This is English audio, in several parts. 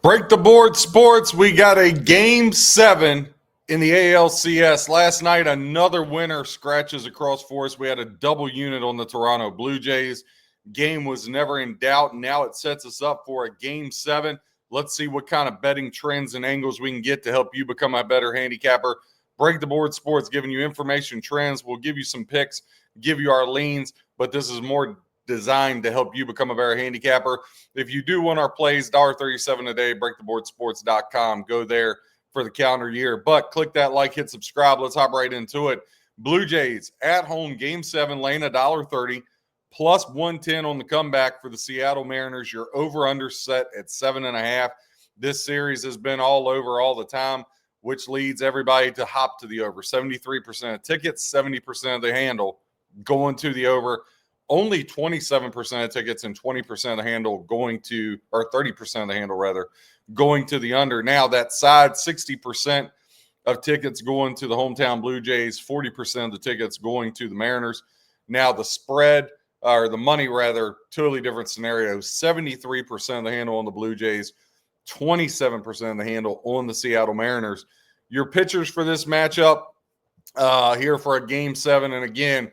Break the board sports. We got a game 7 in the ALCS. Last night, another winner scratches across for us. We had a double unit on the Toronto Blue Jays. Game was never in doubt. Now it sets us up for a game 7. Let's see what kind of betting trends and angles we can get to help you become a better handicapper. Break the board sports, giving you information, trends. We'll give you some picks, give you our leans, but this is more designed to help you become a better handicapper. If you do want our plays, $1.37 a day, breaktheboardsports.com. Go there for the calendar year. But click that like, hit subscribe. Let's hop right into it. Blue Jays at home, game 7, laying $1.30, plus 110 on the comeback for the Seattle Mariners. Your over-under set at 7.5. This series has been all over all the time, which leads everybody to hop to the over. 73% of tickets, 70% of the handle going to the over. Only 27% of tickets and 20% of the handle going to, or 30% of the handle rather, going to the under. Now that side, 60% of tickets going to the hometown Blue Jays, 40% of the tickets going to the Mariners. Now the spread, or the money rather, totally different scenario. 73% of the handle on the Blue Jays, 27% of the handle on the Seattle Mariners. Your pitchers for this matchup here for a game 7, and again,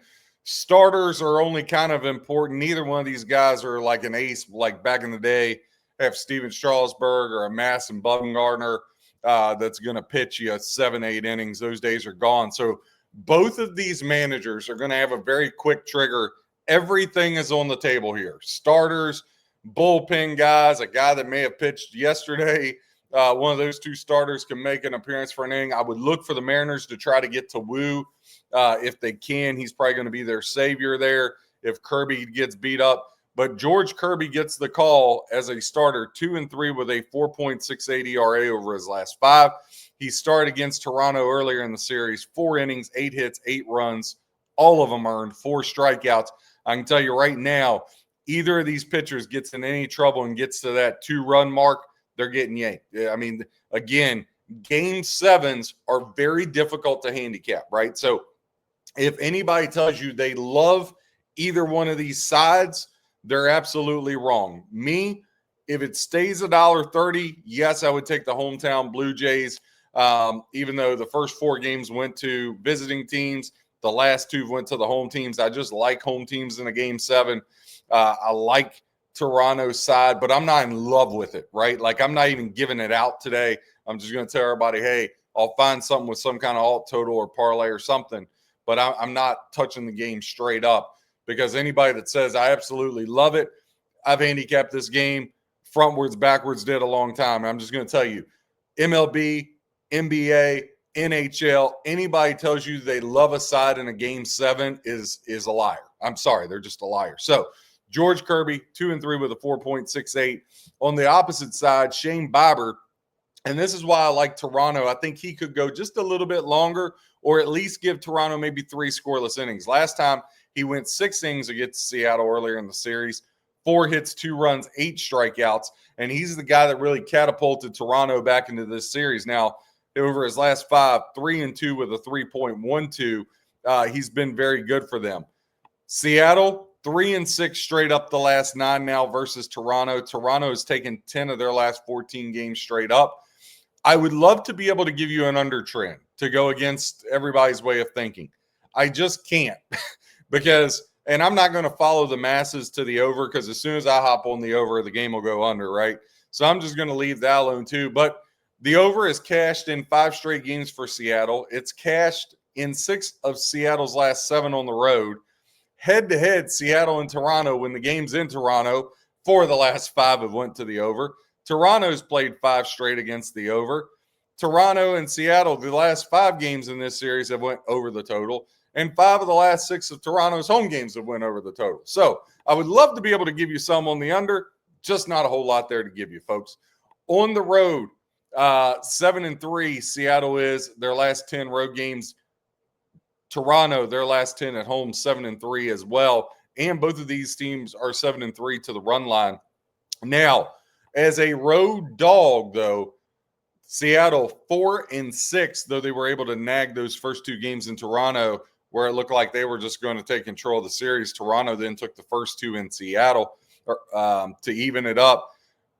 starters are only kind of important. Neither one of these guys are like an ace, like back in the day, have Steven Strasburg or a Madison Bumgarner that's going to pitch you 7-8 innings. Those days are gone. So both of these managers are going to have a very quick trigger. Everything is on the table here. Starters, bullpen guys, a guy that may have pitched yesterday. One of those two starters can make an appearance for an inning. I would look for the Mariners to try to get to Woo if they can. He's probably going to be their savior there if Kirby gets beat up. But George Kirby gets the call as a starter, 2-3 with a 4.68 ERA over his last 5. He started against Toronto earlier in the series, 4 innings, 8 hits, 8 runs, all of them earned, 4 strikeouts. I can tell you right now, either of these pitchers gets in any trouble and gets to that 2-run mark, they're getting yanked. I mean, again, game 7s are very difficult to handicap, right? So if anybody tells you they love either one of these sides, they're absolutely wrong. Me, if it stays $1.30, yes, I would take the hometown Blue Jays, even though the first 4 games went to visiting teams. The last 2 went to the home teams. I just like home teams in a game 7. I like Toronto's side, but I'm not in love with it, right? Like, I'm not even giving it out today. I'm just going to tell everybody, hey, I'll find something with some kind of alt total or parlay or something, but I'm not touching the game straight up, because anybody that says I absolutely love it, I've handicapped this game frontwards, backwards, did a long time. I'm just going to tell you, MLB, NBA, NHL, anybody tells you they love a side in a game 7 is a liar. I'm sorry, they're just a liar. So George Kirby, 2-3 with a 4.68. On the opposite side, Shane Bieber, and this is why I like Toronto. I think he could go just a little bit longer, or at least give Toronto maybe 3 scoreless innings. Last time he went 6 innings against Seattle earlier in the series, 4 hits, 2 runs, 8 strikeouts, and he's the guy that really catapulted Toronto back into this series. Now, over his last 5, 3-2 with a 3.12. He's been very good for them. Seattle, 3-6 straight up the last 9 now versus Toronto. Toronto has taken 10 of their last 14 games straight up. I would love to be able to give you an under trend to go against everybody's way of thinking. I just can't because, and I'm not going to follow the masses to the over, because as soon as I hop on the over, the game will go under, right? So I'm just going to leave that alone too. But the over is cashed in 5 straight games for Seattle. It's cashed in 6 of Seattle's last 7 on the road. Head-to-head, Seattle and Toronto, when the game's in Toronto, 4 of the last 5 have went to the over. Toronto's played 5 straight against the over. Toronto and Seattle, the last 5 games in this series have went over the total, and 5 of the last 6 of Toronto's home games have went over the total. So I would love to be able to give you some on the under, just not a whole lot there to give you, folks. On the road, 7-3 Seattle is their last 10 road games. Toronto, their last 10 at home, 7-3 as well. And both of these teams are 7-3 to the run line. Now, as a road dog, though, Seattle 4-6, though they were able to nag those first 2 games in Toronto, where it looked like they were just going to take control of the series. Toronto then took the first 2 in Seattle to even it up.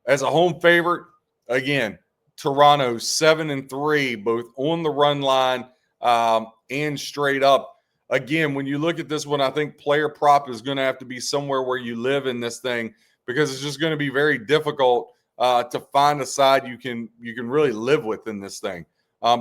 As a home favorite, Again, Toronto 7-3, both on the run line and straight up. Again, when you look at this one, I think player prop is going to have to be somewhere where you live in this thing, because it's just going to be very difficult to find a side you can really live with in this thing,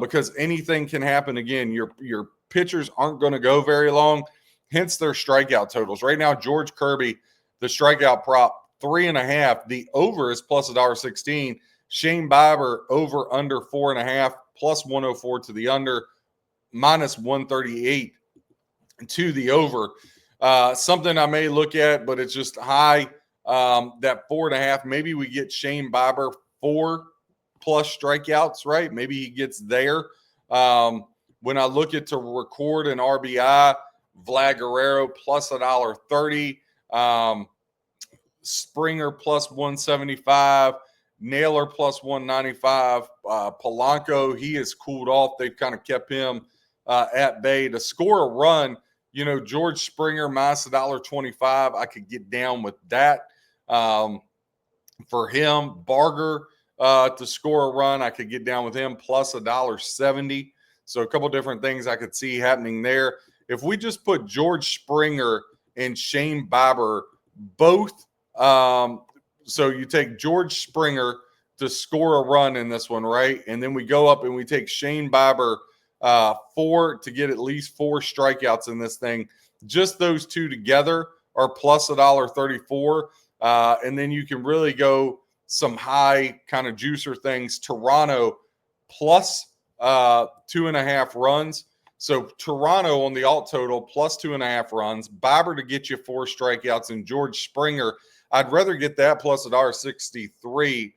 because anything can happen. Again, your pitchers aren't going to go very long, hence their strikeout totals. Right now, George Kirby, the strikeout prop, 3.5. The over is plus $1.16. Shane Bieber, over under 4.5, plus 104 to the under, minus 138 to the over. Something I may look at, but it's just high. That 4.5, maybe we get Shane Bieber 4+ strikeouts, right? Maybe he gets there. When I look at to record an RBI, Vlad Guerrero plus $1.30, Springer plus 175, Naylor plus 195, Polanco, he has cooled off. They've kind of kept him at bay. To score a run, George Springer minus $1.25, I could get down with that. For him, Barger to score a run, I could get down with him plus $1.70. So a couple different things I could see happening there. If we just put George Springer and Shane Bieber both, so you take George Springer to score a run in this one, right? And then we go up and we take Shane Bieber 4 to get at least 4 strikeouts in this thing. Just those two together are plus $1.34. And then you can really go some high kind of juicer things. Toronto plus 2.5 runs. So Toronto on the alt total plus 2.5 runs. Bieber to get you 4 strikeouts, and George Springer, I'd rather get that plus $1.63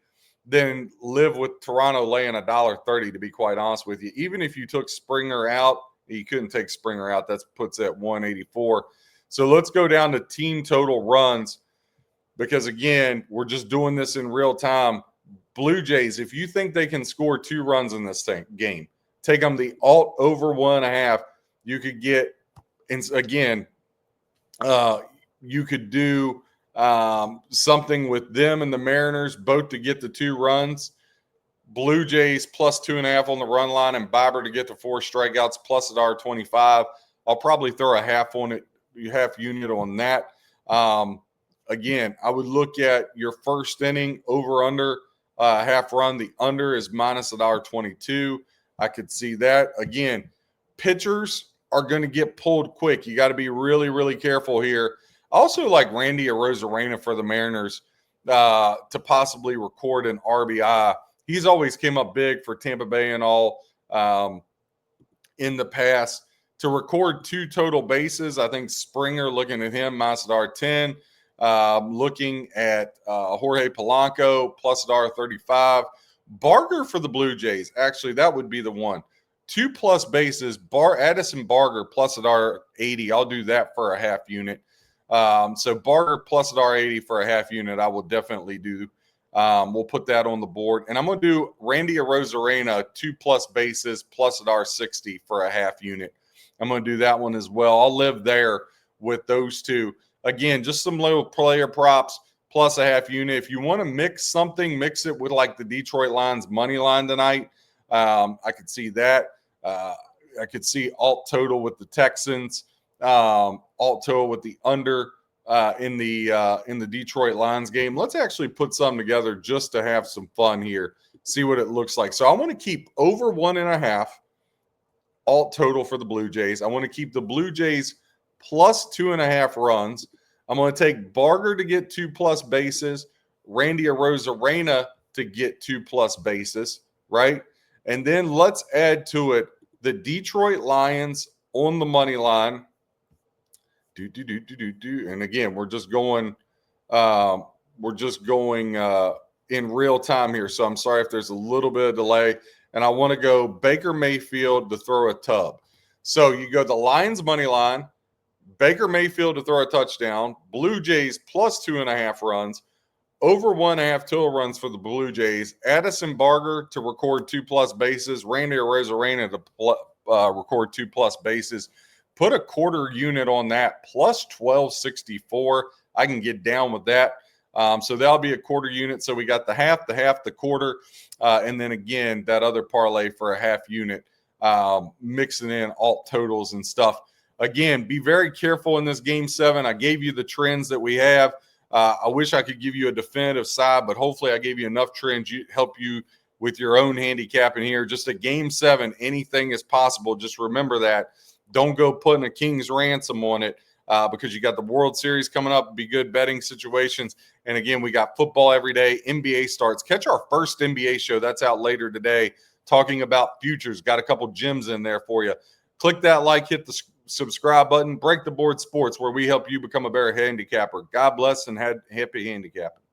than live with Toronto laying $1.30, to be quite honest with you. Even if you took Springer out, you couldn't take Springer out. That puts at 184. So let's go down to team total runs, because, again, we're just doing this in real time. Blue Jays, if you think they can score 2 runs in this game, take them the alt over 1.5. You could get, again, you could do something with them and the Mariners, both to get the 2 runs. Blue Jays plus 2.5 on the run line, and Bieber to get the 4 strikeouts plus $1.25. I'll probably throw a half unit on that. Again, I would look at your first inning over under half run. The under is minus $1.22. I could see that. Again, pitchers are going to get pulled quick. You got to be really, really careful here. I also like Randy Arozarena for the Mariners to possibly record an RBI. He's always came up big for Tampa Bay and all in the past. To record 2 total bases, I think Springer, looking at him, minus $1.10. Looking at Jorge Polanco, plus $1.35. Barger for the Blue Jays, actually, that would be the one. 2+ bases, Addison Barger plus $1.80. I'll do that for a half unit. So Barger plus $1.80 for a half unit, I will definitely do. We'll put that on the board. And I'm going to do Randy Arozarena, 2+ bases, plus $1.60 for a half unit. I'm going to do that one as well. I'll live there with those 2. Again, just some little player props plus a half unit. If you want to mix something, mix it with like the Detroit Lions money line tonight. I could see that. I could see alt total with the Texans, alt total with the under in the Detroit Lions game. Let's actually put something together just to have some fun here, see what it looks like. So I want to keep over 1.5 alt total for the Blue Jays. I want to keep the Blue Jays plus 2.5 runs. I'm going to take Barger to get 2+ bases, Randy Arozarena to get 2+ bases, right? And then let's add to it the Detroit Lions on the money line. And again, we're just going in real time here. So I'm sorry if there's a little bit of delay. And I want to go Baker Mayfield to throw a tub. So you go the Lions money line, Baker Mayfield to throw a touchdown, Blue Jays plus 2.5 runs, over 1.5 total runs for the Blue Jays, Addison Barger to record 2+ bases, Randy Arozarena to record 2+ bases. Put a quarter unit on that, plus 1264. I can get down with that. So that'll be a quarter unit. So we got the half, the quarter, and then again, that other parlay for a half unit, mixing in alt totals and stuff. Again, be very careful in this game 7. I gave you the trends that we have. I wish I could give you a definitive side, but hopefully I gave you enough trends to help you with your own handicapping here. Just a game 7, anything is possible. Just remember that. Don't go putting a king's ransom on it because you got the World Series coming up. Be good betting situations. And again, we got football every day. NBA starts. Catch our first NBA show. That's out later today, talking about futures. Got a couple gems in there for you. Click that like, hit the subscribe button. Break the Board Sports, where we help you become a better handicapper. God bless and happy handicapping.